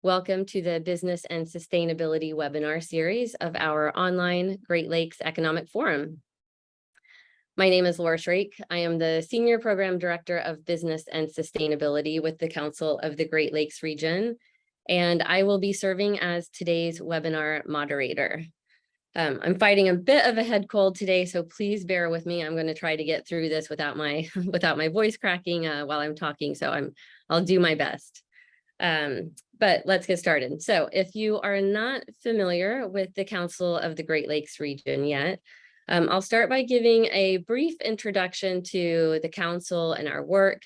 Welcome to the Business and Sustainability webinar series of our online Great Lakes Economic Forum. My name is Laura Shrake. I am the Senior Program Director of Business and Sustainability with the Council of the Great Lakes region, and I will be serving as today's webinar moderator. I'm fighting a bit of a head cold today, so please bear with me. I'm going to try to get through this without my voice cracking while I'm talking, so I'll do my best. But let's get started. So if you are not familiar with the Council of the Great Lakes region yet, I'll start by giving a brief introduction to the Council and our work,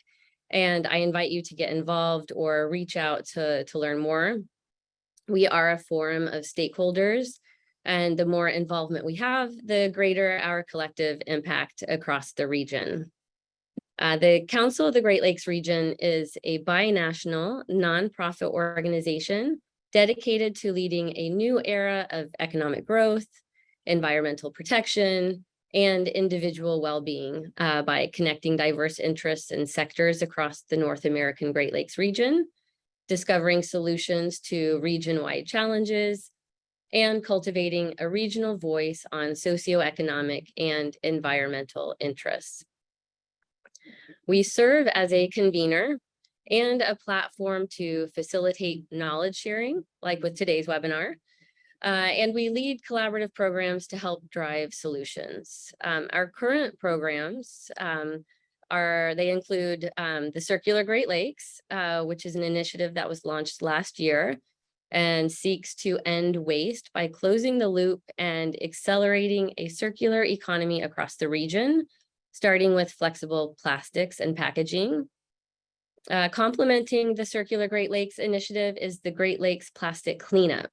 and I invite you to get involved or reach out to learn more. We are a forum of stakeholders, and the more involvement we have, the greater our collective impact across the region. The Council of the Great Lakes region is a binational nonprofit organization dedicated to leading a new era of economic growth, environmental protection, and individual well-being by connecting diverse interests and sectors across the North American Great Lakes region, discovering solutions to region-wide challenges, and cultivating a regional voice on socioeconomic and environmental interests. We serve as a convener and a platform to facilitate knowledge sharing, like with today's webinar, and we lead collaborative programs to help drive solutions. Our current programs they include the Circular Great Lakes, which is an initiative that was launched last year and seeks to end waste by closing the loop and accelerating a circular economy across the region, starting with flexible plastics and packaging. Complementing the Circular Great Lakes initiative is the Great Lakes Plastic Cleanup,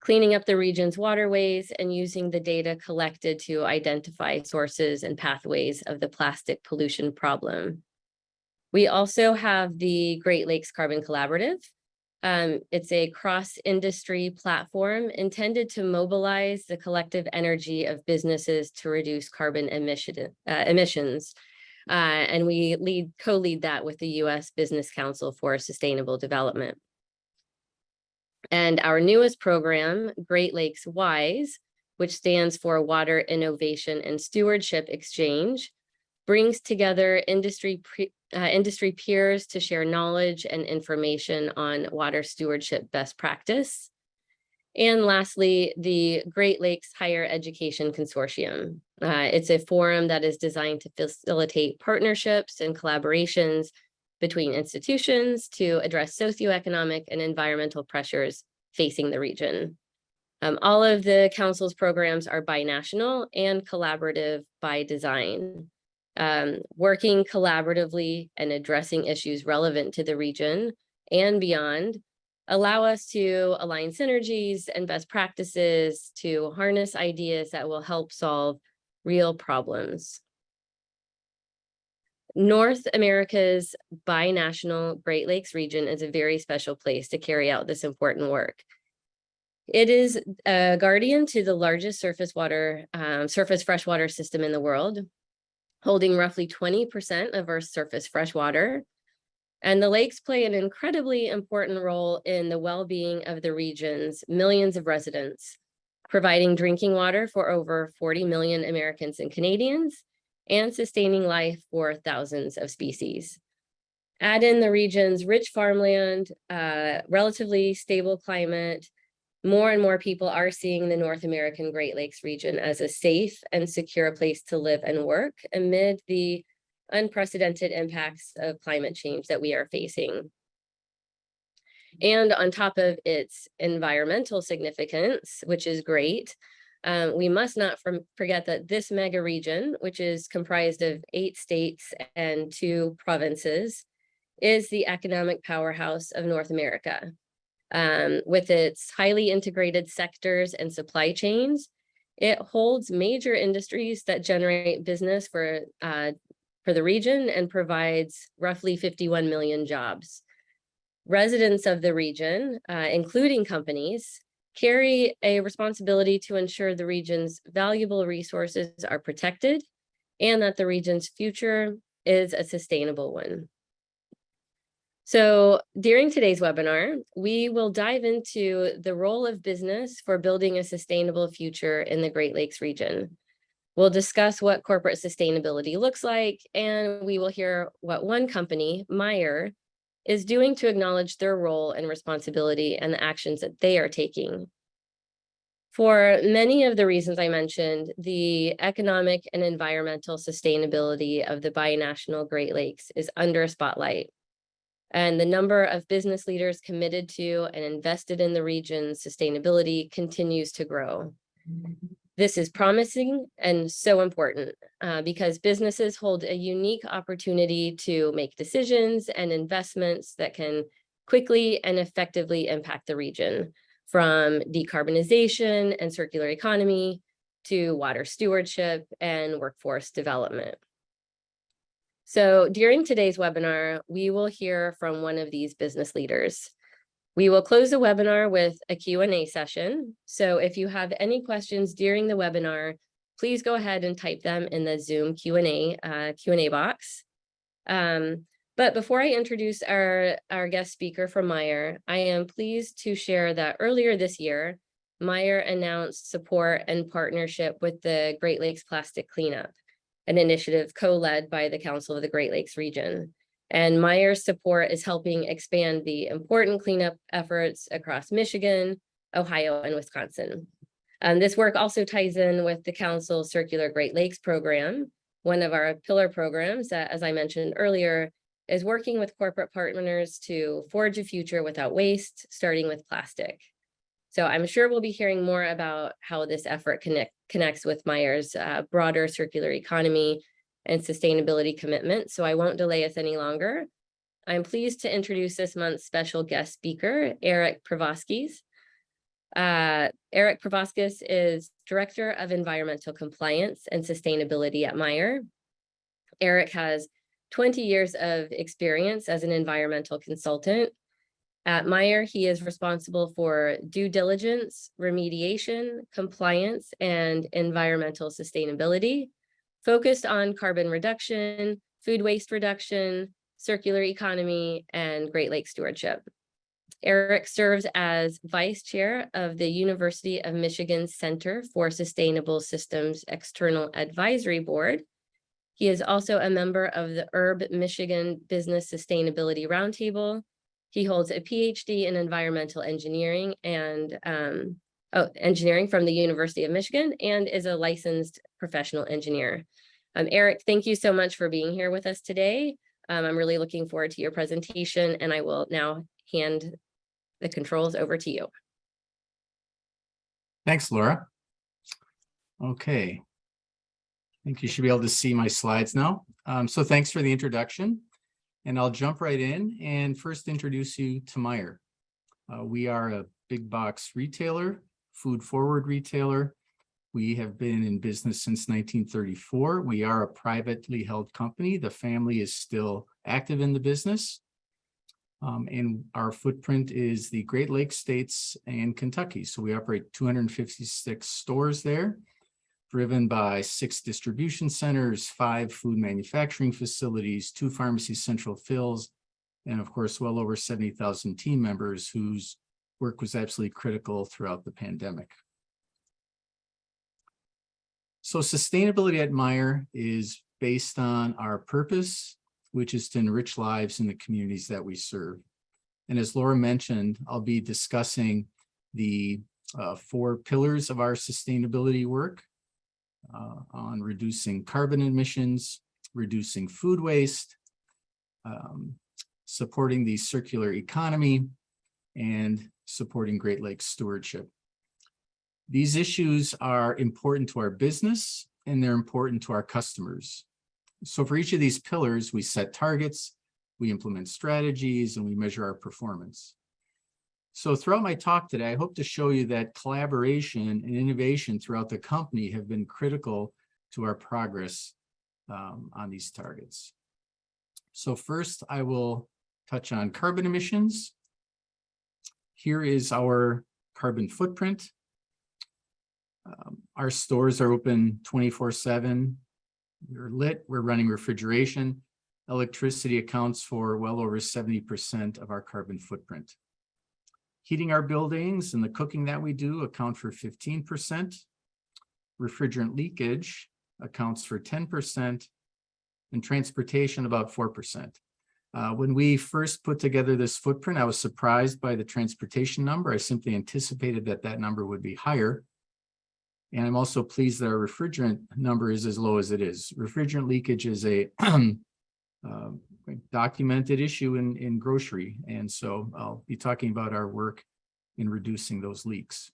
cleaning up the region's waterways and using the data collected to identify sources and pathways of the plastic pollution problem. We also have the Great Lakes Carbon Collaborative. It's a cross-industry platform intended to mobilize the collective energy of businesses to reduce carbon emissions. And we co-lead that with the U.S. Business Council for Sustainable Development. And our newest program, Great Lakes WISE, which stands for Water Innovation and Stewardship Exchange, brings together industry peers to share knowledge and information on water stewardship best practice. And lastly, the Great Lakes Higher Education Consortium. It's a forum that is designed to facilitate partnerships and collaborations between institutions to address socioeconomic and environmental pressures facing the region. All of the council's programs are binational and collaborative by design. Working collaboratively and addressing issues relevant to the region and beyond allow us to align synergies and best practices to harness ideas that will help solve real problems. North America's binational Great Lakes region is a very special place to carry out this important work. It is a guardian to the largest surface freshwater system in the world, holding roughly 20% of Earth's surface freshwater. And the lakes play an incredibly important role in the well-being of the region's millions of residents, providing drinking water for over 40 million Americans and Canadians, and sustaining life for thousands of species. Add in the region's rich farmland, relatively stable climate, more and more people are seeing the North American Great Lakes region as a safe and secure place to live and work amid the unprecedented impacts of climate change that we are facing. And on top of its environmental significance, which is great, we must not forget that this mega region, which is comprised of 8 states and 2 provinces, is the economic powerhouse of North America. With its highly integrated sectors and supply chains, it holds major industries that generate business for the region and provides roughly 51 million jobs. Residents of the region, including companies, carry a responsibility to ensure the region's valuable resources are protected and that the region's future is a sustainable one. So during today's webinar, we will dive into the role of business for building a sustainable future in the Great Lakes region. We'll discuss what corporate sustainability looks like, and we will hear what one company, Meijer, is doing to acknowledge their role and responsibility and the actions that they are taking. For many of the reasons I mentioned, the economic and environmental sustainability of the binational Great Lakes is under a spotlight. And the number of business leaders committed to and invested in the region's sustainability continues to grow. This is promising and so important because businesses hold a unique opportunity to make decisions and investments that can quickly and effectively impact the region, from decarbonization and circular economy to water stewardship and workforce development. So during today's webinar, we will hear from one of these business leaders. We will close the webinar with a Q&A session. So if you have any questions during the webinar, please go ahead and type them in the Zoom Q&A box. But before I introduce our guest speaker from Meijer, I am pleased to share that earlier this year, Meijer announced support and partnership with the Great Lakes Plastic Cleanup, an initiative co-led by the Council of the Great Lakes region. And Meijer's support is helping expand the important cleanup efforts across Michigan, Ohio, and Wisconsin. This work also ties in with the Council's Circular Great Lakes program. One of our pillar programs that, as I mentioned earlier, is working with corporate partners to forge a future without waste, starting with plastic. So I'm sure we'll be hearing more about how this effort connects with Meijer's broader circular economy and sustainability commitment. So I won't delay us any longer. I'm pleased to introduce this month's special guest speaker, Erik Petrovskis. Erik Petrovskis is Director of Environmental Compliance and Sustainability at Meijer. Erik has 20 years of experience as an environmental consultant. At Meijer, he is responsible for due diligence, remediation, compliance, and environmental sustainability, focused on carbon reduction, food waste reduction, circular economy, and Great Lakes stewardship. Erik serves as vice chair of the University of Michigan's Center for Sustainable Systems External Advisory Board. He is also a member of the URB Michigan Business Sustainability Roundtable. He holds a PhD in environmental engineering and engineering from the University of Michigan and is a licensed professional engineer. Erik, thank you so much for being here with us today. I'm really looking forward to your presentation, and I will now hand the controls over to you. Thanks, Laura. Okay. I think you should be able to see my slides now. So thanks for the introduction. And I'll jump right in and first introduce you to Meijer. We are a big box retailer, food forward retailer. We have been in business since 1934. We are a privately held company. The family is still active in the business. And our footprint is the Great Lakes states and Kentucky. So we operate 256 stores there, driven by 6 distribution centers, 5 food manufacturing facilities, 2 pharmacy central fills, and of course, well over 70,000 team members whose work was absolutely critical throughout the pandemic. So sustainability at Meijer is based on our purpose, which is to enrich lives in the communities that we serve. And as Laura mentioned, I'll be discussing the 4 pillars of our sustainability work on reducing carbon emissions, reducing food waste, supporting the circular economy, and supporting Great Lakes stewardship. These issues are important to our business and they're important to our customers. So for each of these pillars, we set targets, we implement strategies, and we measure our performance. So throughout my talk today, I hope to show you that collaboration and innovation throughout the company have been critical to our progress on these targets. So first, I will touch on carbon emissions. Here is our carbon footprint. Our stores are open 24/7. We're lit, we're running refrigeration. electricity accounts for well over 70% of our carbon footprint. Heating our buildings and the cooking that we do account for 15%. Refrigerant leakage accounts for 10%, and transportation about 4%. When we first put together this footprint, I was surprised by the transportation number. I simply anticipated that that number would be higher. And I'm also pleased that our refrigerant number is as low as it is. Refrigerant leakage is a documented issue in grocery. And so I'll be talking about our work in reducing those leaks.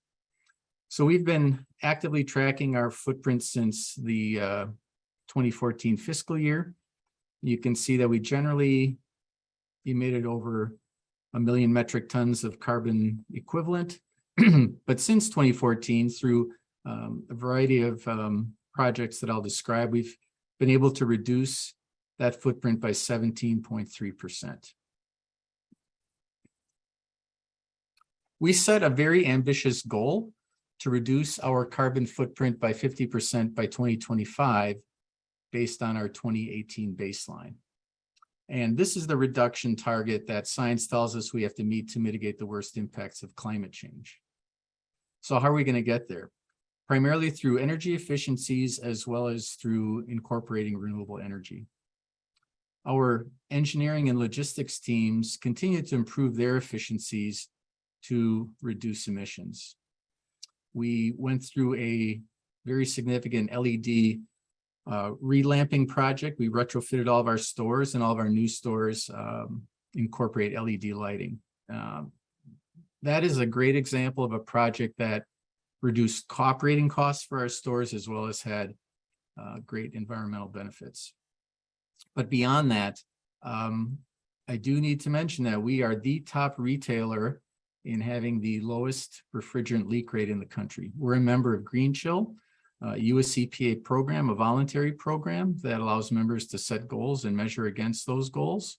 So we've been actively tracking our footprint since the 2014 fiscal year. You can see that we generally emitted over 1 million metric tons of carbon equivalent. But since 2014, through a variety of projects that I'll describe, we've been able to reduce that footprint by 17.3%. We set a very ambitious goal to reduce our carbon footprint by 50% by 2025, based on our 2018 baseline. And this is the reduction target that science tells us we have to meet to mitigate the worst impacts of climate change. So how are we going to get there? Primarily through energy efficiencies, as well as through incorporating renewable energy. Our engineering and logistics teams continue to improve their efficiencies to reduce emissions. We went through a very significant LED relamping project. We retrofitted all of our stores, and all of our new stores incorporate LED lighting. That is a great example of a project that reduced operating costs for our stores, as well as had great environmental benefits. But beyond that, I do need to mention that we are the top retailer in having the lowest refrigerant leak rate in the country. We're a member of Green Chill, US EPA program, a voluntary program that allows members to set goals and measure against those goals.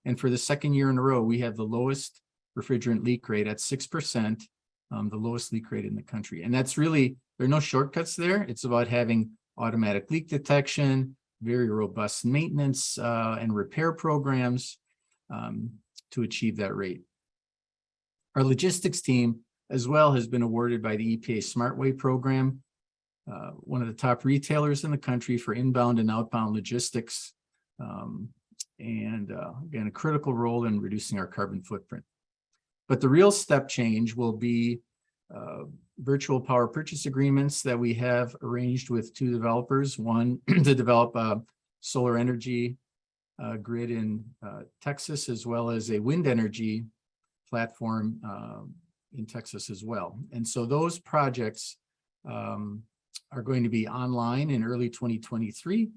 And for the second year in a row, we have the lowest refrigerant leak rate at 6%, the lowest leak rate in the country. And that's really, there are no shortcuts there. It's about having automatic leak detection, very robust maintenance and repair programs to achieve that rate. Our logistics team as well has been awarded by the EPA SmartWay program, one of the top retailers in the country for inbound and outbound logistics, and again, a critical role in reducing our carbon footprint. But the real step change will be virtual power purchase agreements that we have arranged with two developers, one to develop a solar energy grid in Texas, as well as a wind energy platform in Texas as well. And so those projects are going to be online in early 2023.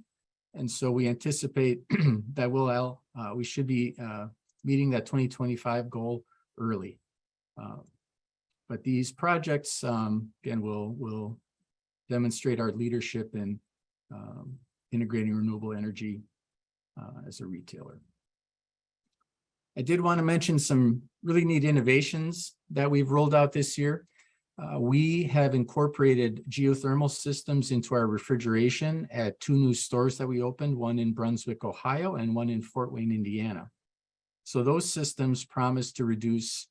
And so we anticipate that we should be meeting that 2025 goal early. But these projects, again, will demonstrate our leadership in integrating renewable energy as a retailer. I did want to mention some really neat innovations that we've rolled out this year. We have incorporated geothermal systems into our refrigeration at two new stores that we opened, one in Brunswick, Ohio, and one in Fort Wayne, Indiana. So those systems promise to reduce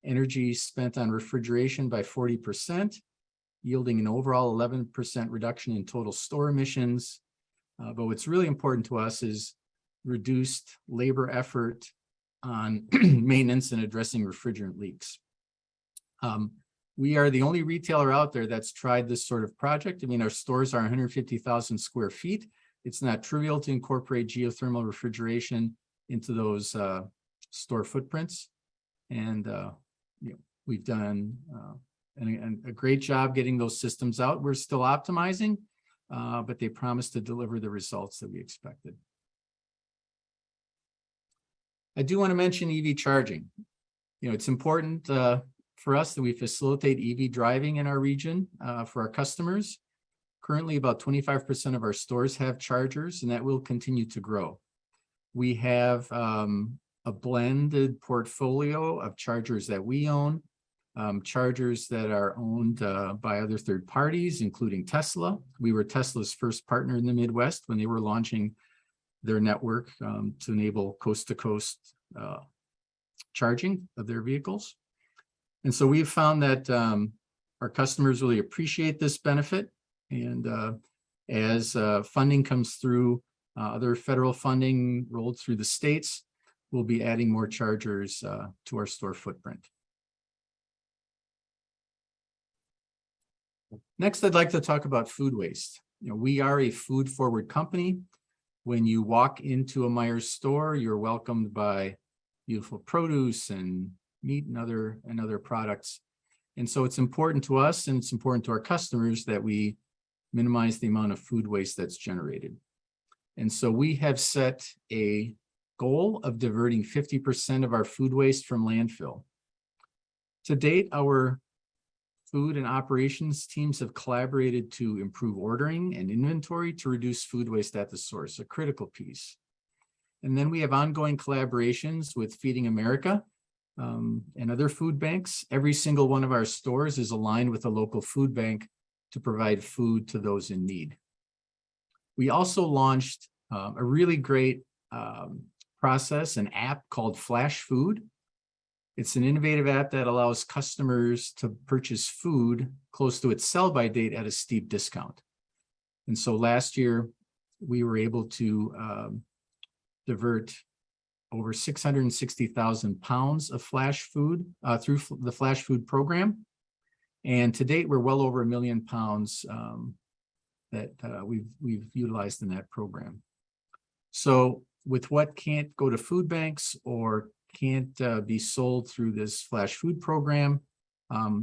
energy spent on refrigeration by 40%, yielding an overall 11% reduction in total store emissions. But what's really important to us is reduced labor effort on maintenance and addressing refrigerant leaks. We are the only retailer out there that's tried this sort of project. I mean, our stores are 150,000 square feet. It's not trivial to incorporate geothermal refrigeration into those store footprints. And we've done a great job getting those systems out. We're still optimizing, but they promise to deliver the results that we expected. I do want to mention EV charging. It's important for us that we facilitate EV driving in our region for our customers. Currently, about 25% of our stores have chargers, and that will continue to grow. We have a blended portfolio of chargers that we own, chargers that are owned by other third parties, including Tesla. We were Tesla's first partner in the Midwest when they were launching their network to enable coast-to-coast charging of their vehicles. And so we've found that our customers really appreciate this benefit. And as funding comes through, other federal funding rolled through the states, we'll be adding more chargers to our store footprint. Next, I'd like to talk about food waste. We are a food-forward company. When you walk into a Meijer store, you're welcomed by beautiful produce and meat and other products. And so it's important to us and it's important to our customers that we minimize the amount of food waste that's generated. And so we have set a goal of diverting 50% of our food waste from landfill. To date, our food and operations teams have collaborated to improve ordering and inventory to reduce food waste at the source, a critical piece. And then we have ongoing collaborations with Feeding America and other food banks. Every single one of our stores is aligned with a local food bank to provide food to those in need. We also launched a really great process, an app called Flash Food. It's an innovative app that allows customers to purchase food close to its sell-by date at a steep discount. And so last year, we were able to divert over 660,000 pounds of flash food through the Flash Food program. And to date, we're well over 1 million pounds that we've utilized in that program. So with what can't go to food banks or can't be sold through this Flash Food program,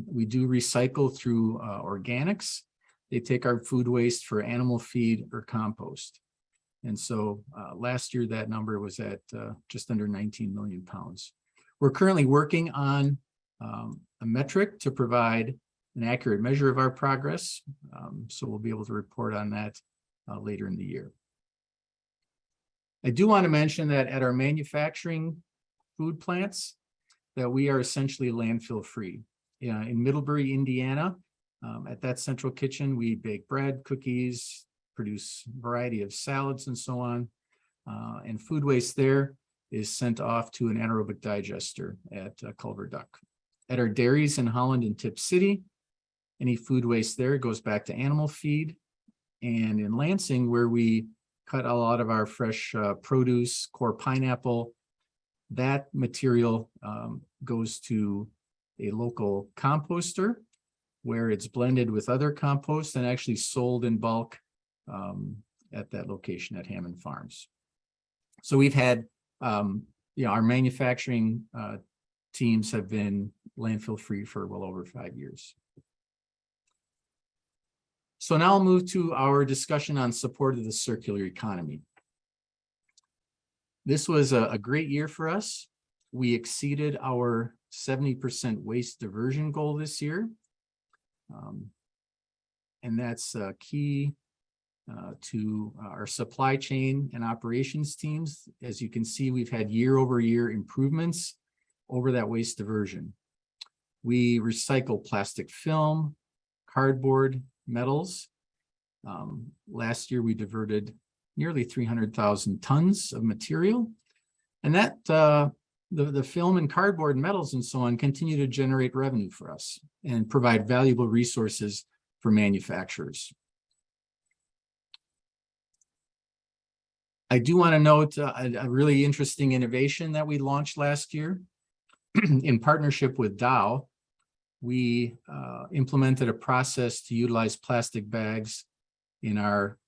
we do recycle through organics. They take our food waste for animal feed or compost. And so last year, that number was at just under 19 million pounds. We're currently working on a metric to provide an accurate measure of our progress. So we'll be able to report on that later in the year. I do want to mention that at our manufacturing food plants, that we are essentially landfill free. In Middlebury, Indiana, at that central kitchen, we bake bread, cookies, produce a variety of salads and so on. And food waste there is sent off to an anaerobic digester at Culver Duck. At our dairies in Holland and Tip City, any food waste there goes back to animal feed. And in Lansing, where we cut a lot of our fresh produce, core pineapple, that material goes to a local composter where it's blended with other compost and actually sold in bulk at that location at Hammond Farms. So we've had, our manufacturing teams have been landfill free for well over 5 years. So now I'll move to our discussion on support of the circular economy. This was a great year for us. We exceeded our 70% waste diversion goal this year. And that's key to our supply chain and operations teams. As you can see, we've had year-over-year improvements over that waste diversion. We recycle plastic film, cardboard, metals. Last year, we diverted nearly 300,000 tons of material. And that the film and cardboard, metals and so on continue to generate revenue for us and provide valuable resources for manufacturers. I do want to note a really interesting innovation that we launched last year. In partnership with Dow, we implemented a process to utilize plastic bags in our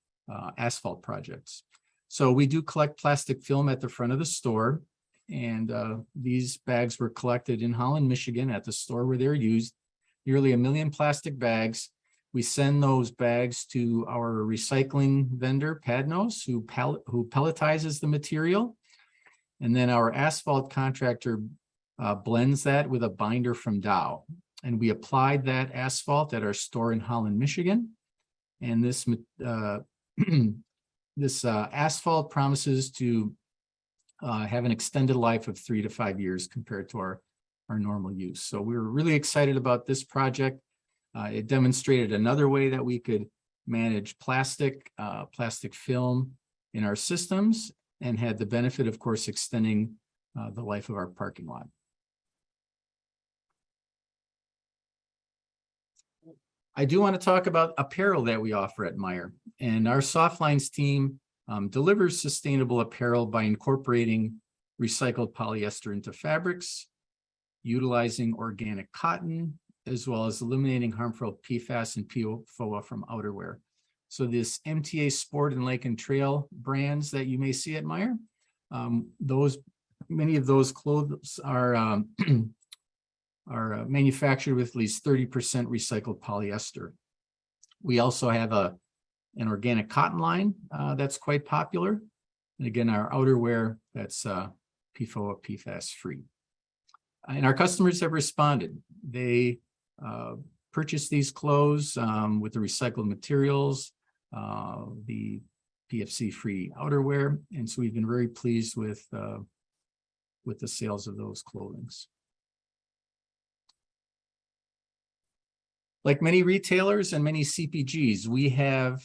asphalt projects. So we do collect plastic film at the front of the store, and these bags were collected in Holland, Michigan at the store where they're used, nearly 1 million plastic bags. We send those bags to our recycling vendor, Padnos, who pelletizes the material. And then our asphalt contractor blends that with a binder from Dow. And we applied that asphalt at our store in Holland, Michigan. And this asphalt promises to have an extended life of 3 to 5 years compared to our normal use. So we were really excited about this project. It demonstrated another way that we could manage plastic film in our systems and had the benefit, of course, extending the life of our parking lot. I do want to talk about apparel that we offer at Meijer, and our Softlines team delivers sustainable apparel by incorporating recycled polyester into fabrics, utilizing organic cotton, as well as eliminating harmful PFAS and PFOA from outerwear. So this MTA Sport and Lake and Trail brands that you may see at Meijer, many of those clothes are manufactured with at least 30% recycled polyester. We also have an organic cotton line that's quite popular. And again, our outerwear that's PFOA, PFAS free. And our customers have responded. They purchase these clothes with the recycled materials, the PFC free outerwear. And so we've been very pleased with the sales of those clothings. Like many retailers and many CPGs, we have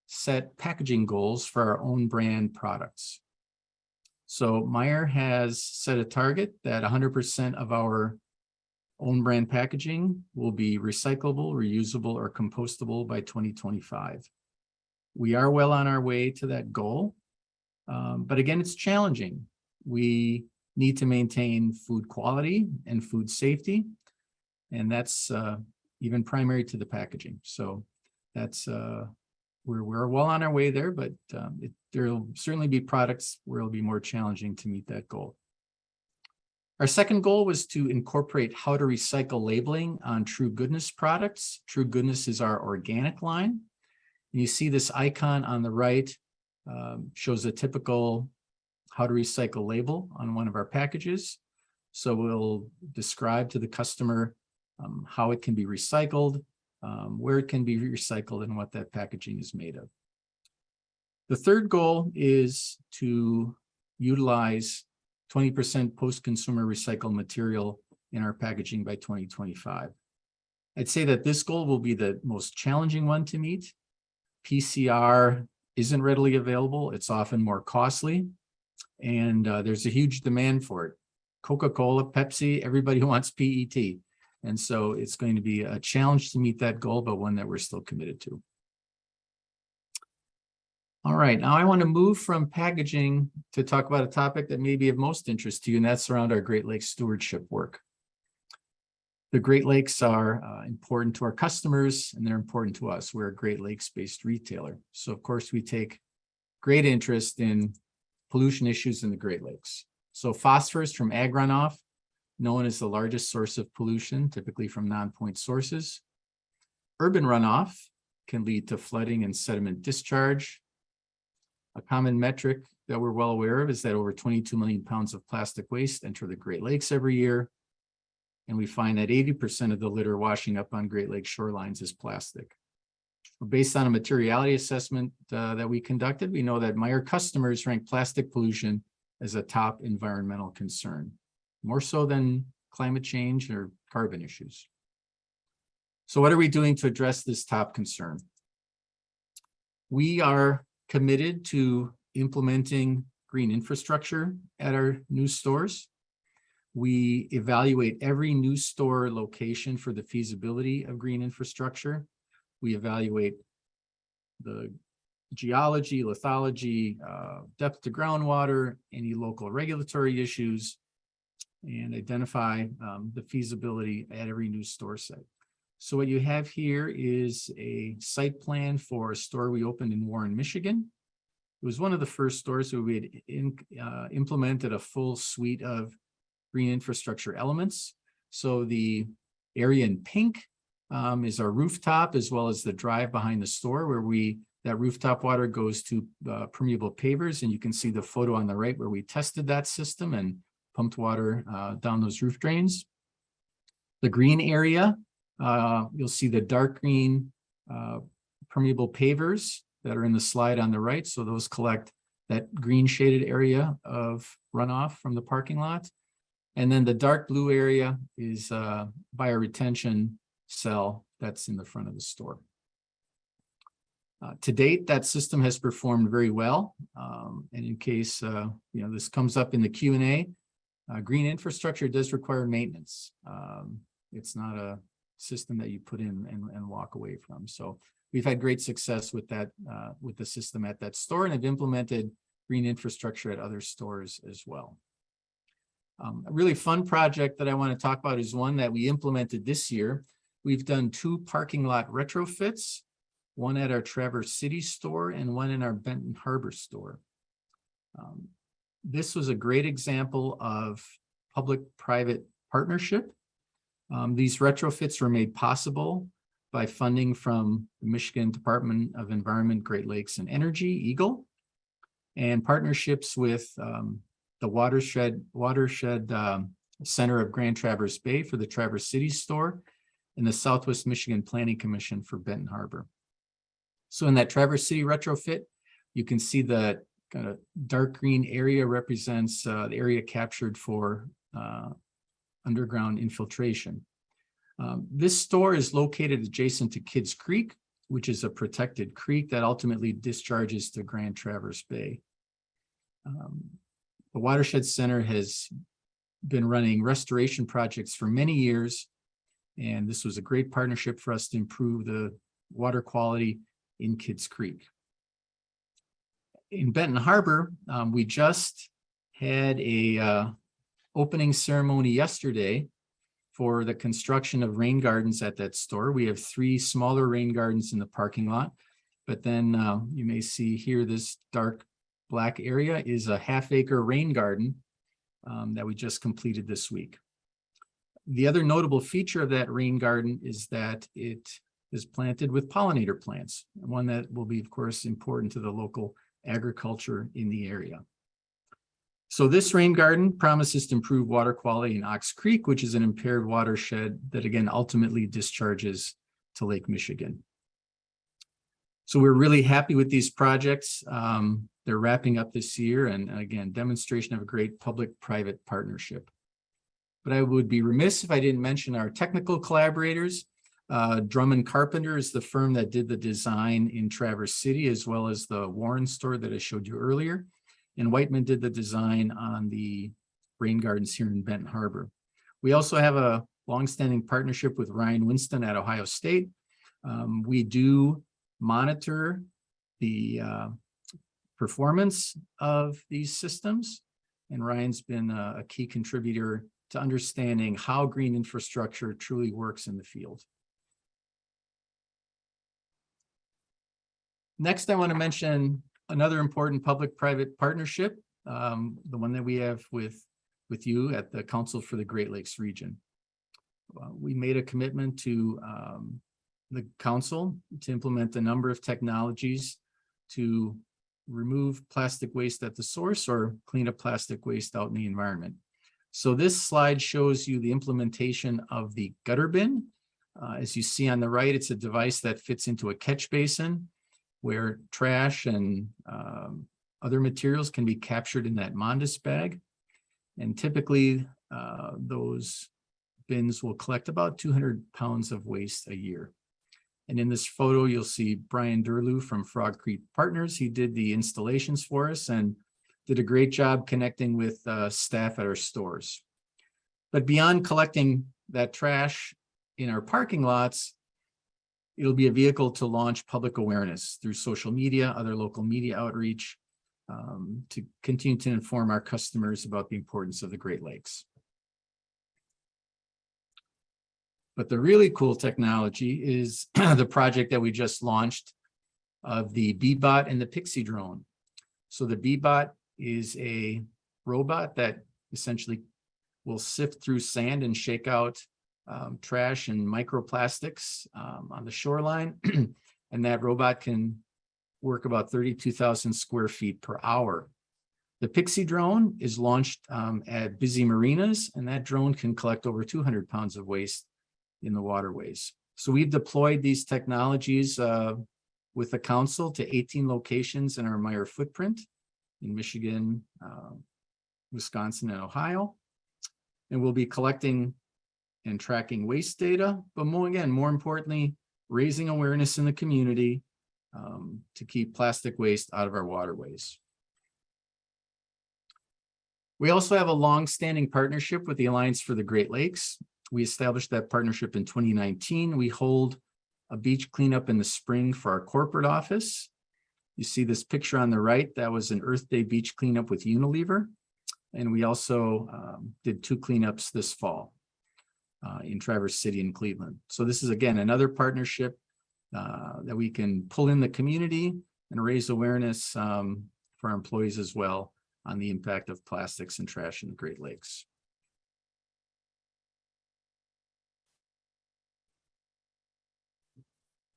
set packaging goals for our own brand products. So Meijer has set a target that 100% of our own brand packaging will be recyclable, reusable, or compostable by 2025. We are well on our way to that goal. But again, it's challenging. We need to maintain food quality and food safety. And that's even primary to the packaging. So that's we're well on our way there, but there'll certainly be products where it'll be more challenging to meet that goal. Our second goal was to incorporate how to recycle labeling on True Goodness products. True Goodness is our organic line. And you see this icon on the right shows a typical how to recycle label on one of our packages. So we'll describe to the customer how it can be recycled, where it can be recycled, and what that packaging is made of. The third goal is to utilize 20% post-consumer recycled material in our packaging by 2025. I'd say that this goal will be the most challenging one to meet. PCR isn't readily available. It's often more costly, and there's a huge demand for it. Coca-Cola, Pepsi, everybody wants PET. And so it's going to be a challenge to meet that goal, but one that we're still committed to. All right, now I want to move from packaging to talk about a topic that may be of most interest to you, and that's around our Great Lakes stewardship work. The Great Lakes are important to our customers, and they're important to us. We're a Great Lakes-based retailer. So, of course, we take great interest in pollution issues in the Great Lakes. So phosphorus from ag runoff, known as the largest source of pollution, typically from non-point sources. Urban runoff can lead to flooding and sediment discharge. A common metric that we're well aware of is that over 22 million pounds of plastic waste enter the Great Lakes every year. And we find that 80% of the litter washing up on Great Lakes shorelines is plastic. Based on a materiality assessment that we conducted, we know that Meijer customers rank plastic pollution as a top environmental concern, more so than climate change or carbon issues. So what are we doing to address this top concern? We are committed to implementing green infrastructure at our new stores. We evaluate every new store location for the feasibility of green infrastructure. We evaluate the geology, lithology, depth to groundwater, any local regulatory issues, and identify the feasibility at every new store site. So what you have here is a site plan for a store we opened in Warren, Michigan. It was one of the first stores where we had implemented a full suite of green infrastructure elements. So the area in pink is our rooftop, as well as the drive behind the store where that rooftop water goes to permeable pavers. And you can see the photo on the right where we tested that system and pumped water down those roof drains. The green area, you'll see the dark green permeable pavers that are in the slide on the right. So those collect that green shaded area of runoff from the parking lot. And then the dark blue area is bioretention cell that's in the front of the store. To date, that system has performed very well. And in case this comes up in the Q&A, green infrastructure does require maintenance. It's not a system that you put in and walk away from. So we've had great success with that, with the system at that store, and have implemented green infrastructure at other stores as well. A really fun project that I want to talk about is one that we implemented this year. We've done 2 parking lot retrofits, one at our Traverse City store and one in our Benton Harbor store. This was a great example of public-private partnership. These retrofits were made possible by funding from the Michigan Department of Environment, Great Lakes and Energy, EGLE, and partnerships with the Watershed Center of Grand Traverse Bay for the Traverse City store and the Southwest Michigan Planning Commission for Benton Harbor. So in that Traverse City retrofit, you can see the kind of dark green area represents the area captured for underground infiltration. This store is located adjacent to Kids Creek, which is a protected creek that ultimately discharges to Grand Traverse Bay. The Watershed Center has been running restoration projects for many years, and this was a great partnership for us to improve the water quality in Kids Creek. In Benton Harbor, we just had a opening ceremony yesterday for the construction of rain gardens at that store. We have 3 smaller rain gardens in the parking lot, but then you may see here this dark black area is a half-acre rain garden that we just completed this week. The other notable feature of that rain garden is that it is planted with pollinator plants, one that will be, of course, important to the local agriculture in the area. So this rain garden promises to improve water quality in Ox Creek, which is an impaired watershed that, again, ultimately discharges to Lake Michigan. So we're really happy with these projects. They're wrapping up this year, and again, demonstration of a great public-private partnership. But I would be remiss if I didn't mention our technical collaborators. Drummond Carpenter is the firm that did the design in Traverse City, as well as the Warren store that I showed you earlier. And Whiteman did the design on the rain gardens here in Benton Harbor. We also have a longstanding partnership with Ryan Winston at Ohio State. We do monitor the performance of these systems, and Ryan's been a key contributor to understanding how green infrastructure truly works in the field. Next, I want to mention another important public-private partnership, the one that we have with you at the Council for the Great Lakes region. We made a commitment to the council to implement a number of technologies to remove plastic waste at the source or clean up plastic waste out in the environment. So this slide shows you the implementation of the gutter bin. As you see on the right, it's a device that fits into a catch basin where trash and other materials can be captured in that Mondes bag. And typically those bins will collect about 200 pounds of waste a year. And in this photo, you'll see Brian Durlew from Frog Creek Partners. He did the installations for us and did a great job connecting with staff at our stores. But beyond collecting that trash in our parking lots, it'll be a vehicle to launch public awareness through social media, other local media outreach, to continue to inform our customers about the importance of the Great Lakes. But the really cool technology is the project that we just launched of the Bee-Bot and the Pixie drone. So the Bee-Bot is a robot that essentially will sift through sand and shake out trash and microplastics on the shoreline. And that robot can work about 32,000 square feet per hour. The Pixie drone is launched at busy marinas, and that drone can collect over 200 pounds of waste in the waterways. So we've deployed these technologies with the council to 18 locations in our Meijer footprint in Michigan, Wisconsin, and Ohio. And we'll be collecting and tracking waste data, but more importantly, raising awareness in the community to keep plastic waste out of our waterways. We also have a long-standing partnership with the Alliance for the Great Lakes. We established that partnership in 2019. We hold a beach cleanup in the spring for our corporate office. You see this picture on the right, that was an Earth Day beach cleanup with Unilever. And we also did 2 cleanups this fall in Traverse City and Cleveland. So this is, again, another partnership that we can pull in the community and raise awareness for our employees as well on the impact of plastics and trash in the Great Lakes.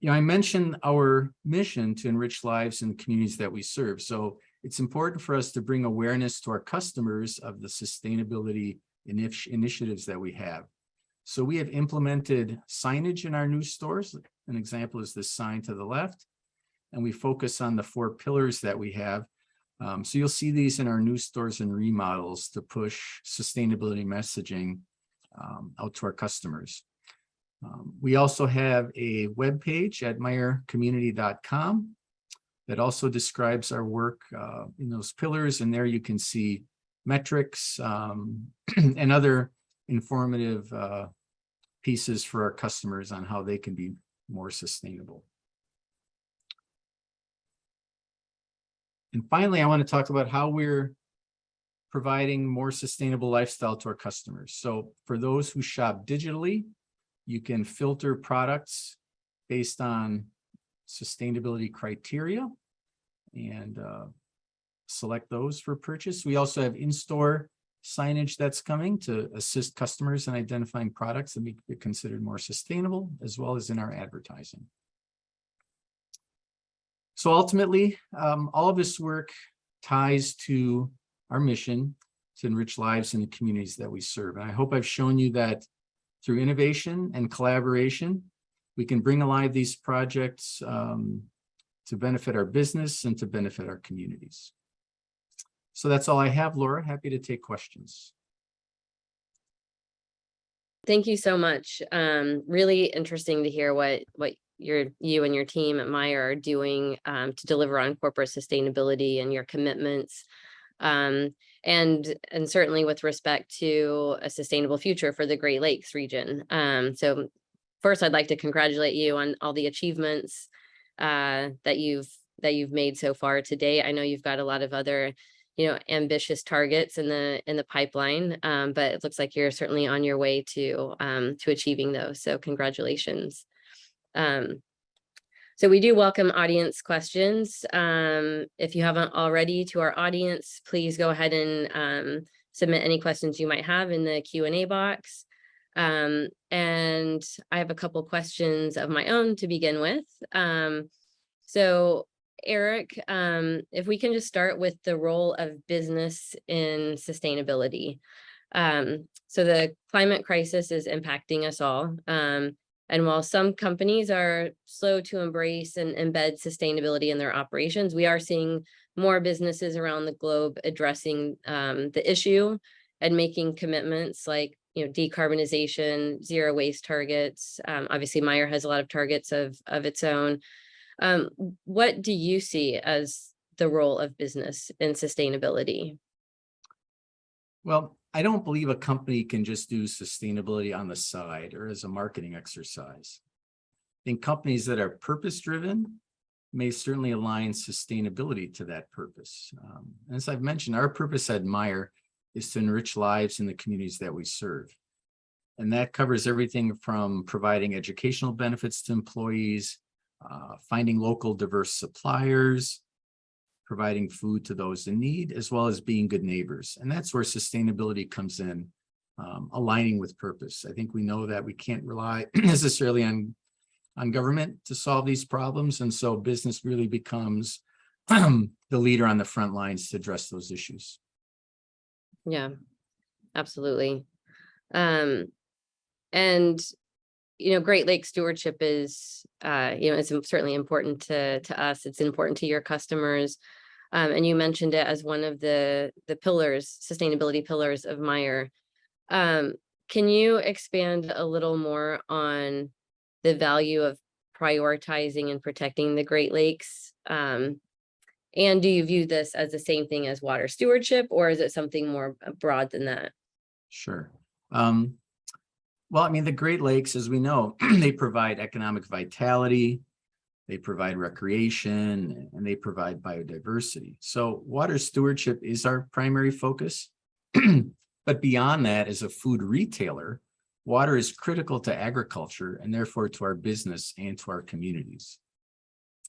I mentioned our mission to enrich lives in the communities that we serve. So it's important for us to bring awareness to our customers of the sustainability initiatives that we have. So we have implemented signage in our new stores. An example is this sign to the left, and we focus on the 4 pillars that we have. So you'll see these in our new stores and remodels to push sustainability messaging out to our customers. We also have a web page at meiercommunity.com that also describes our work in those pillars, and there you can see metrics and other informative pieces for our customers on how they can be more sustainable. And finally, I want to talk about how we're providing more sustainable lifestyle to our customers. So for those who shop digitally, you can filter products based on sustainability criteria and select those for purchase. We also have in-store signage that's coming to assist customers in identifying products that be considered more sustainable, as well as in our advertising. So ultimately, all of this work ties to our mission to enrich lives in the communities that we serve. And I hope I've shown you that through innovation and collaboration, we can bring alive these projects to benefit our business and to benefit our communities. So that's all I have, Laura. Happy to take questions. Thank you so much. Really interesting to hear what you and your team at Meijer are doing to deliver on corporate sustainability and your commitments. And certainly with respect to a sustainable future for the Great Lakes region. So first, I'd like to congratulate you on all the achievements that you've made so far today. I know you've got a lot of other, ambitious targets in the pipeline, but it looks like you're certainly on your way to achieving those. So congratulations. So we do welcome audience questions. If you haven't already, to our audience, please go ahead and submit any questions you might have in the Q&A box. And I have a couple questions of my own to begin with. So Erik, if we can just start with the role of business in sustainability. So the climate crisis is impacting us all. And while some companies are slow to embrace and embed sustainability in their operations, we are seeing more businesses around the globe addressing the issue and making commitments like decarbonization, zero waste targets. Obviously, Meijer has a lot of targets of its own. What do you see as the role of business in sustainability? Well, I don't believe a company can just do sustainability on the side or as a marketing exercise. I think companies that are purpose-driven may certainly align sustainability to that purpose. As I've mentioned, our purpose at Meijer is to enrich lives in the communities that we serve. And that covers everything from providing educational benefits to employees, finding local diverse suppliers, providing food to those in need, as well as being good neighbors. And that's where sustainability comes in, aligning with purpose. I think we know that we can't rely necessarily on government to solve these problems. And so business really becomes the leader on the front lines to address those issues. Yeah, absolutely. And Great Lakes stewardship is, it's certainly important to us. It's important to your customers. And you mentioned it as one of the pillars, sustainability pillars of Meijer. Can you expand a little more on the value of prioritizing and protecting the Great Lakes? And do you view this as the same thing as water stewardship, or is it something more broad than that? Sure. Well, I mean, the Great Lakes, as we know, they provide economic vitality, they provide recreation, and they provide biodiversity. So water stewardship is our primary focus. But beyond that, as a food retailer, water is critical to agriculture and therefore to our business and to our communities.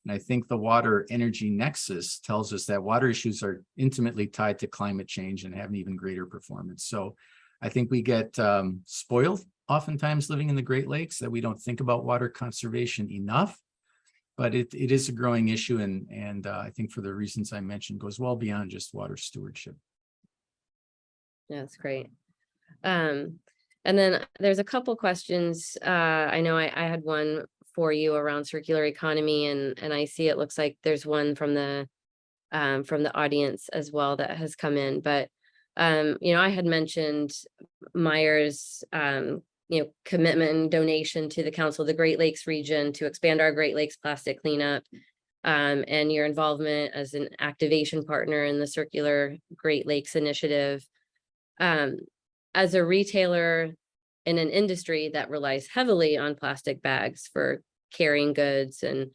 And I think the water energy nexus tells us that water issues are intimately tied to climate change and have an even greater performance. So I think we get spoiled oftentimes living in the Great Lakes, that we don't think about water conservation enough. But it is a growing issue, and I think for the reasons I mentioned, goes well beyond just water stewardship. Yeah, that's great. And then there's a couple questions. I know I had one for you around circular economy, and I see it looks like there's one from the audience as well that has come in. But I had mentioned Meijer's commitment and donation to the Council of the Great Lakes region to expand our Great Lakes plastic cleanup, and your involvement as an activation partner in the Circular Great Lakes initiative. As a retailer in an industry that relies heavily on plastic bags for carrying goods, and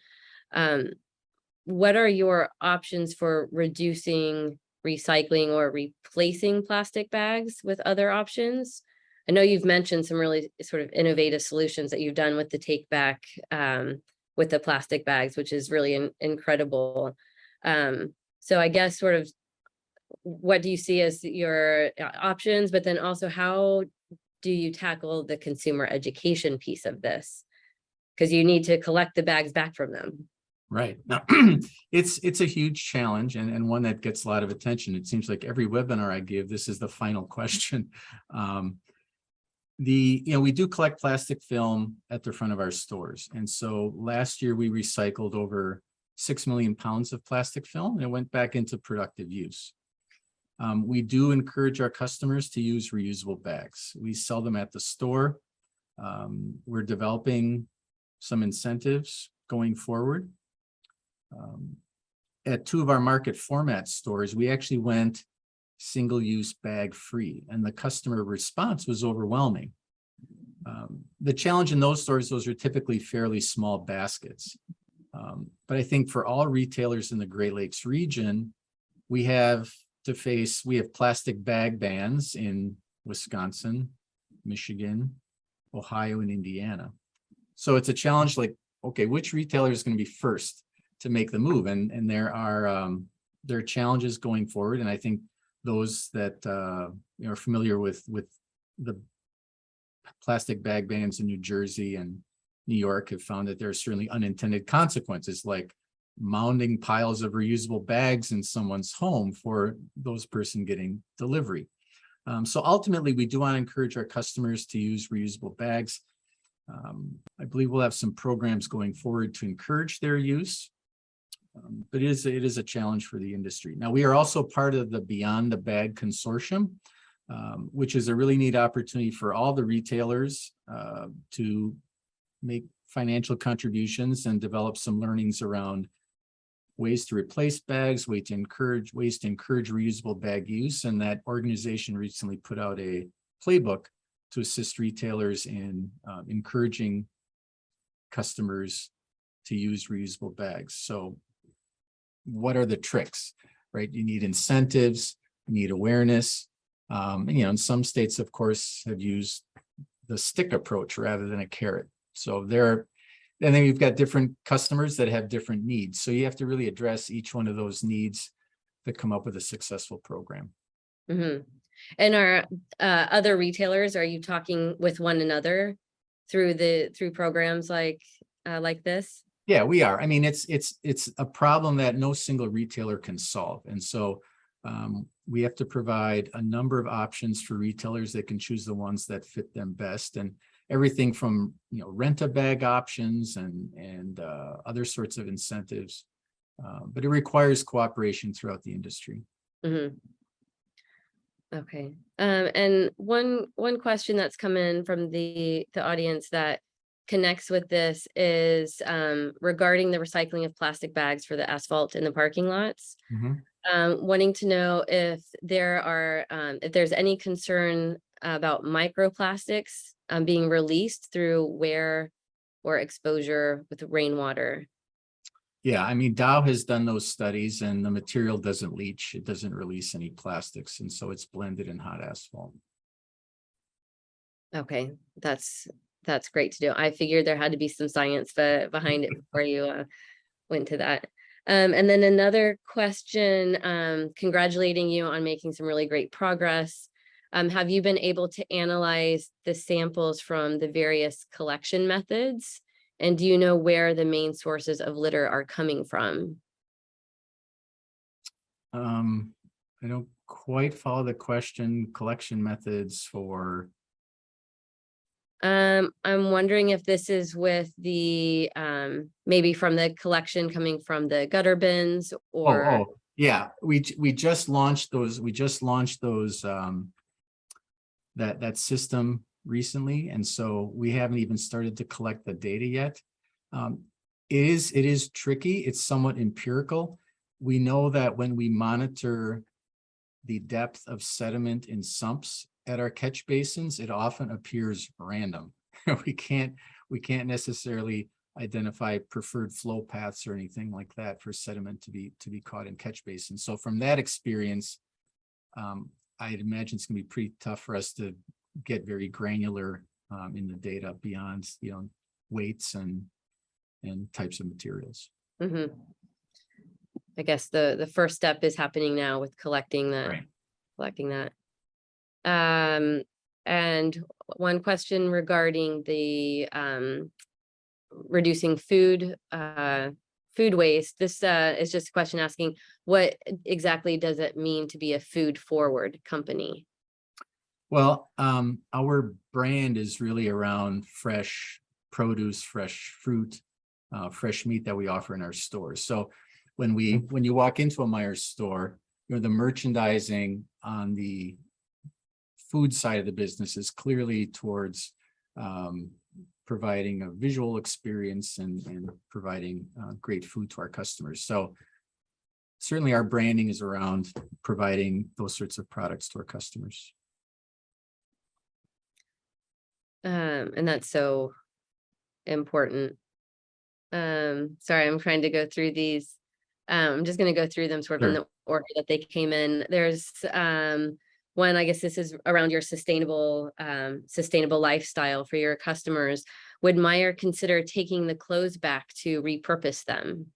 what are your options for reducing recycling or replacing plastic bags with other options? I know you've mentioned some really sort of innovative solutions that you've done with the take back with the plastic bags, which is really incredible. So I guess sort of what do you see as your options, but then also how do you tackle the consumer education piece of this? Because you need to collect the bags back from them. Right. Now, it's a huge challenge, and one that gets a lot of attention. It seems like every webinar I give, this is the final question. We do collect plastic film at the front of our stores. And so last year we recycled over 6 million pounds of plastic film, and it went back into productive use. We do encourage our customers to use reusable bags. We sell them at the store. We're developing some incentives going forward. At 2 of our market format stores, we actually went single-use bag free, and the customer response was overwhelming. The challenge in those stores, those are typically fairly small baskets. But I think for all retailers in the Great Lakes region, we have plastic bag bans in Wisconsin, Michigan, Ohio, and Indiana. So it's a challenge, like, okay, which retailer is going to be first to make the move? And there are challenges going forward. And I think those that are familiar with the plastic bag bans in New Jersey and New York have found that there are certainly unintended consequences, like mounting piles of reusable bags in someone's home for those person getting delivery. So ultimately, we do want to encourage our customers to use reusable bags. I believe we'll have some programs going forward to encourage their use. But it is a challenge for the industry. Now, we are also part of the Beyond the Bag Consortium, which is a really neat opportunity for all the retailers to make financial contributions and develop some learnings around ways to replace bags, ways to encourage reusable bag use. And that organization recently put out a playbook to assist retailers in encouraging customers to use reusable bags. So what are the tricks, right? You need incentives, you need awareness. In some states, of course, have used the stick approach rather than a carrot. So and then you've got different customers that have different needs. So you have to really address each one of those needs to come up with a successful program. Mm-hmm. And are other retailers, are you talking with one another through programs like this? Yeah, we are. I mean, it's a problem that no single retailer can solve. And so we have to provide a number of options for retailers that can choose the ones that fit them best. And everything from, rent a bag options and other sorts of incentives. But it requires cooperation throughout the industry. Mm-hmm. Okay. And one question that's come in from the audience that connects with this is regarding the recycling of plastic bags for the asphalt in the parking lots. Mhm. Wanting to know if if there's any concern about microplastics being released through wear or exposure with rainwater. Yeah, I mean, Dow has done those studies and the material doesn't leach. It doesn't release any plastics. And so it's blended in hot asphalt. Okay, that's great to do. I figured there had to be some science behind it before you went to that. And then another question, congratulating you on making some really great progress. Have you been able to analyze the samples from the various collection methods? And do you know where the main sources of litter are coming from? I don't quite follow the question. Collection methods for. I'm wondering if this is with the maybe from the collection coming from the gutter bins or. Yeah, we just launched those. We just launched those that system recently, and so we haven't even started to collect the data yet. It is tricky. It's somewhat empirical. We know that when we monitor the depth of sediment in sumps at our catch basins, it often appears random. we can't necessarily identify preferred flow paths or anything like that for sediment to be caught in catch basins. So from that experience, I'd imagine it's going to be pretty tough for us to get very granular in the data beyond weights and types of materials. Mm-hmm. I guess the first step is happening now with collecting that. And one question regarding the reducing food waste. This is just a question asking, what exactly does it mean to be a food forward company? Well, our brand is really around fresh produce, fresh fruit, fresh meat that we offer in our stores. So when you walk into a Meijer store, the merchandising on the food side of the business is clearly towards providing a visual experience and providing great food to our customers. So certainly our branding is around providing those sorts of products to our customers. And that's so important. Sorry, I'm trying to go through these. I'm just going to go through them sort of in the order that they came in. There's one, I guess this is around your sustainable lifestyle for your customers. Would Meijer consider taking the clothes back to repurpose them?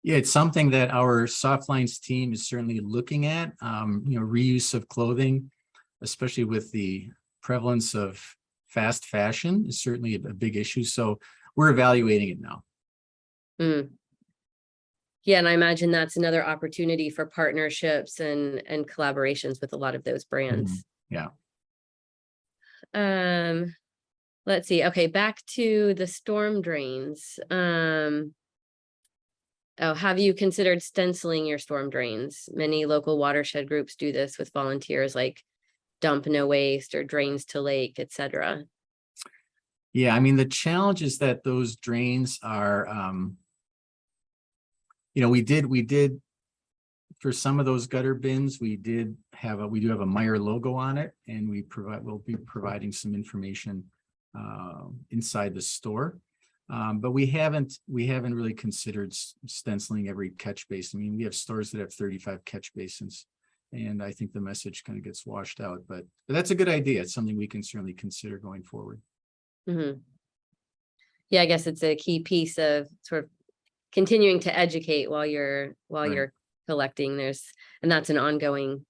Yeah, it's something that our soft lines team is certainly looking at. Reuse of clothing, especially with the prevalence of fast fashion, is certainly a big issue. So we're evaluating it now. Yeah, and I imagine that's another opportunity for partnerships and collaborations with a lot of those brands. Yeah. Let's see. Okay, back to the storm drains. Have you considered stenciling your storm drains? Many local watershed groups do this with volunteers like Dump No Waste or Drains to Lake, etc. Yeah, I mean, the challenge is that those drains are, we did for some of those gutter bins, we do have a Meijer logo on it, and we'll be providing some information inside the store. But we haven't really considered stenciling every catch basin. I mean, we have stores that have 35 catch basins, and I think the message kind of gets washed out, but that's a good idea. It's something we can certainly consider going forward. Mm-hmm. Yeah, I guess it's a key piece of sort of continuing to educate while you're collecting. And that's an ongoing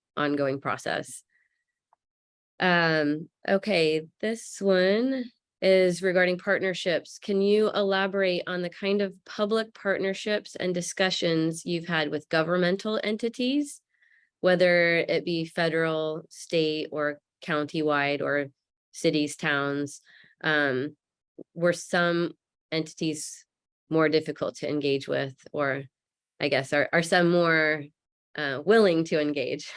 process. Okay, this one is regarding partnerships. Can you elaborate on the kind of public partnerships and discussions you've had with governmental entities, whether it be federal, state, or county-wide, or cities, towns? Were some entities more difficult to engage with, or I guess are some more willing to engage?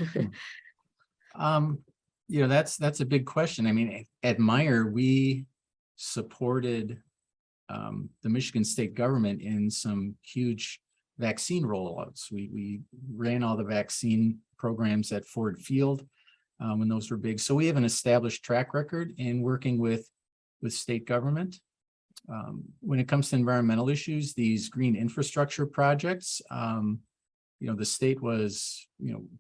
That's a big question. I mean, at Meijer, we supported the Michigan state government in some huge vaccine rollouts. We ran all the vaccine programs at Ford Field when those were big. So we have an established track record in working with state government. When it comes to environmental issues, these green infrastructure projects, the state was,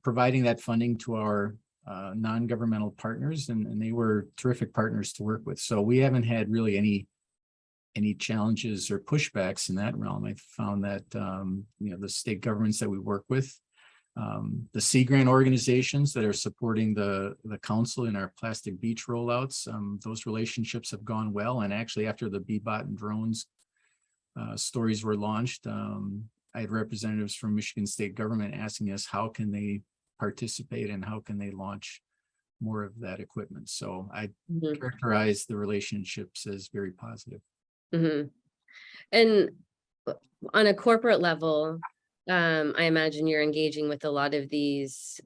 providing that funding to our non-governmental partners, and they were terrific partners to work with. So we haven't had really any challenges or pushbacks in that realm. I found that, the state governments that we work with, the Sea Grant organizations that are supporting the council in our plastic beach rollouts, those relationships have gone well. And actually, after the Bebot and drones stories were launched, I had representatives from Michigan state government asking us how can they participate and how can they launch more of that equipment. So I characterize the relationships as very positive. Mm-hmm. And on a corporate level, I imagine you're engaging with a lot of these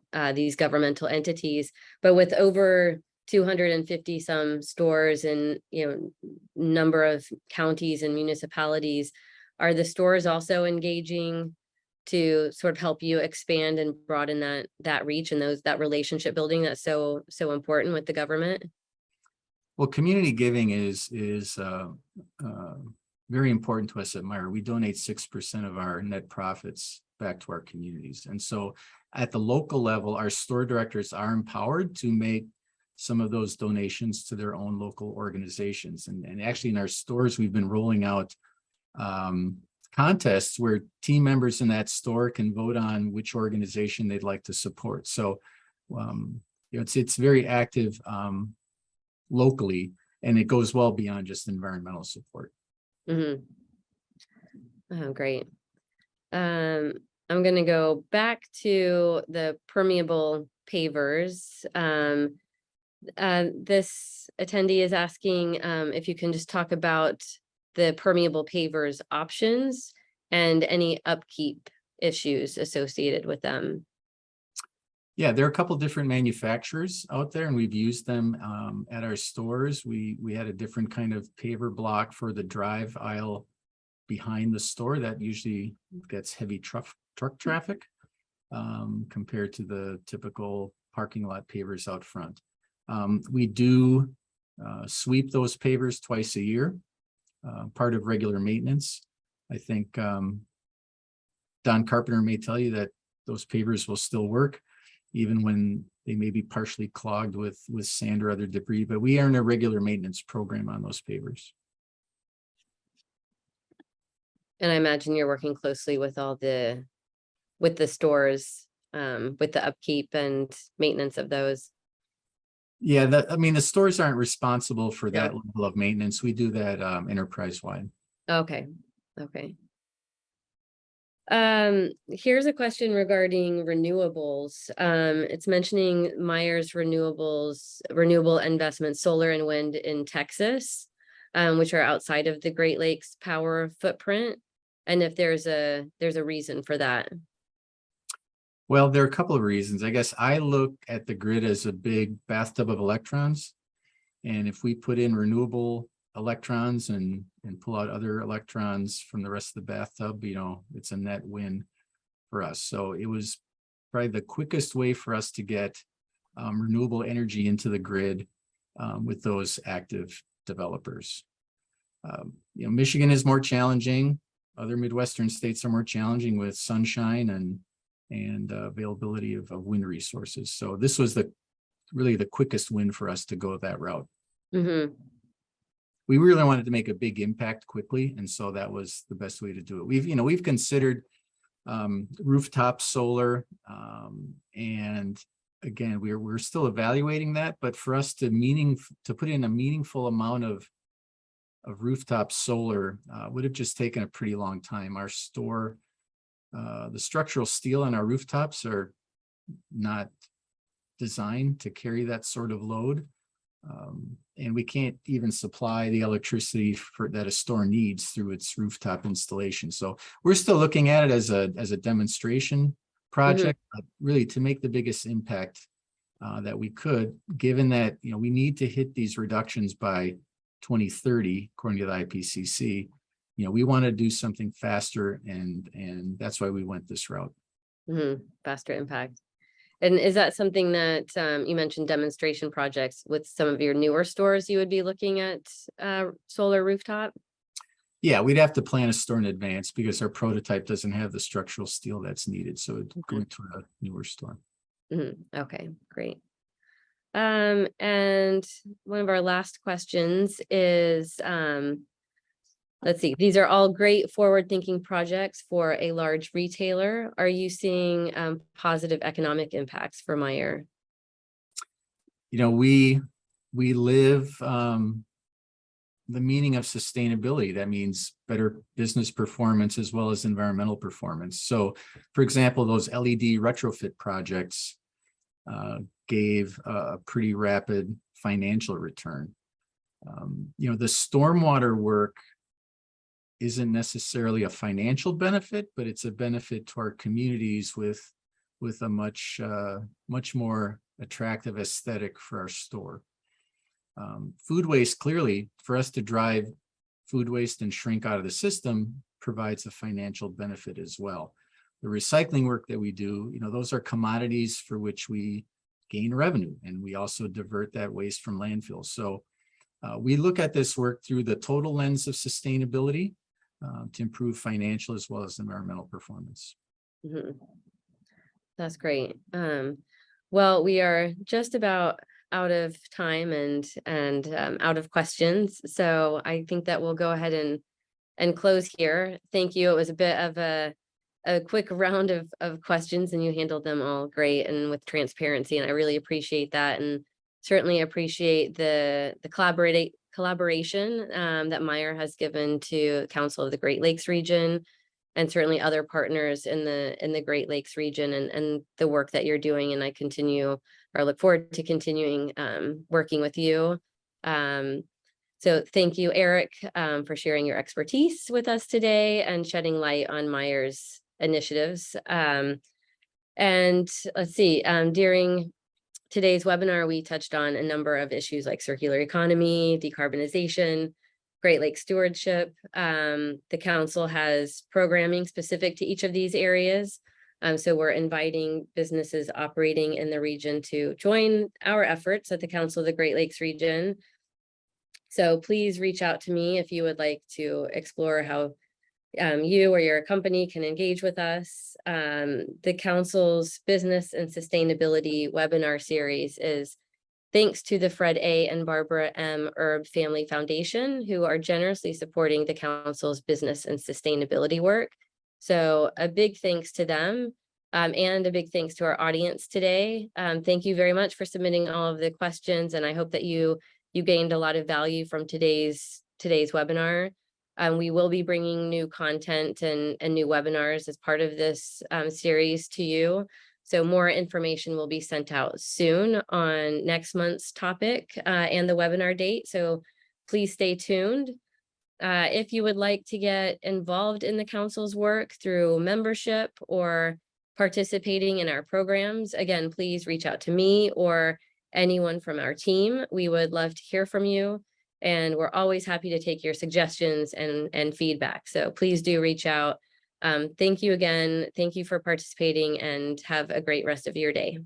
governmental entities, but with over 250 some stores and number of counties and municipalities, are the stores also engaging to sort of help you expand and broaden that reach and that relationship building that's so important with the government? Well, community giving is very important to us at Meijer. We donate 6% of our net profits back to our communities. And so at the local level, our store directors are empowered to make some of those donations to their own local organizations. And actually in our stores, we've been rolling out contests where team members in that store can vote on which organization they'd like to support. So it's very active locally, and it goes well beyond just environmental support. Mm-hmm. Oh, great. I'm going to go back to the permeable pavers. This attendee is asking if you can just talk about the permeable pavers options and any upkeep issues associated with them. Yeah, there are a couple different manufacturers out there, and we've used them at our stores. We had a different kind of paver block for the drive aisle behind the store that usually gets heavy truck traffic compared to the typical parking lot pavers out front. We do sweep those pavers twice a year, part of regular maintenance. I think Don Carpenter may tell you that those pavers will still work even when they may be partially clogged with sand or other debris, but we are in a regular maintenance program on those pavers. And I imagine you're working closely with the stores, with the upkeep and maintenance of those. Yeah, the stores aren't responsible for that level of maintenance. We do that enterprise-wide. Okay. Here's a question regarding renewables. It's mentioning Meijer's renewable investments, solar and wind in Texas, which are outside of the Great Lakes power footprint, and if there's a reason for that. Well, there are a couple of reasons. I guess I look at the grid as a big bathtub of electrons, and if we put in renewable electrons and pull out other electrons from the rest of the bathtub, it's a net win for us. So it was probably the quickest way for us to get renewable energy into the grid with those active developers. Michigan is more challenging. Other Midwestern states are more challenging with sunshine and availability of wind resources. So this was really the quickest win for us to go that route. Mm-hmm. We really wanted to make a big impact quickly, and so that was the best way to do it. We've considered rooftop solar, and again, we're still evaluating that. But for us to put in a meaningful amount of rooftop solar would have just taken a pretty long time. Our store, the structural steel on our rooftops are not designed to carry that sort of load. And we can't even supply the electricity that a store needs through its rooftop installation. So we're still looking at it as a demonstration project, but really to make the biggest impact that we could, given that we need to hit these reductions by 2030, according to the IPCC. You know, we want to do something faster, and that's why we went this route. Faster impact. And is that something that you mentioned demonstration projects with some of your newer stores you would be looking at solar rooftop? Yeah, we'd have to plan a store in advance because our prototype doesn't have the structural steel that's needed. So it'd go into a newer store. Okay, great. And one of our last questions is, let's see, these are all great forward-thinking projects for a large retailer. Are you seeing positive economic impacts for Meijer? You know, we live the meaning of sustainability. That means better business performance as well as environmental performance. So, for example, those LED retrofit projects gave a pretty rapid financial return. You know, the stormwater work isn't necessarily a financial benefit, but it's a benefit to our communities with a much more attractive aesthetic for our store. Food waste, clearly, for us to drive food waste and shrink out of the system, provides a financial benefit as well. The recycling work that we do, you know, those are commodities for which we gain revenue, and we also divert that waste from landfills. So we look at this work through the total lens of sustainability to improve financial as well as environmental performance. That's great. Well, we are just about out of time and out of questions, so I think that we'll go ahead and close here. Thank you. It was a bit of a quick round of questions, and you handled them all great and with transparency, and I really appreciate that, and certainly appreciate the collaboration that Meijer has given to Council of the Great Lakes region, and certainly other partners in the Great Lakes region, and the work that you're doing. And I look forward to continuing working with you. So thank you, Erik, for sharing your expertise with us today and shedding light on Meijer's initiatives. And let's see, during today's webinar, we touched on a number of issues like circular economy, decarbonization, Great Lakes stewardship. The council has programming specific to each of these areas. So we're inviting businesses operating in the region to join our efforts at the Council of the Great Lakes region. So please reach out to me if you would like to explore how you or your company can engage with us. The council's business and sustainability webinar series is thanks to the Fred A. and Barbara M. Erb Family Foundation, who are generously supporting the council's business and sustainability work. So a big thanks to them, and a big thanks to our audience today. Thank you very much for submitting all of the questions, and I hope that you gained a lot of value from today's webinar. We will be bringing new content and new webinars as part of this series to you. So more information will be sent out soon on next month's topic and the webinar date. So please stay tuned. If you would like to get involved in the council's work through membership or participating in our programs, again, please reach out to me or anyone from our team. We would love to hear from you, and we're always happy to take your suggestions and feedback. So please do reach out. Thank you again. Thank you for participating, and have a great rest of your day.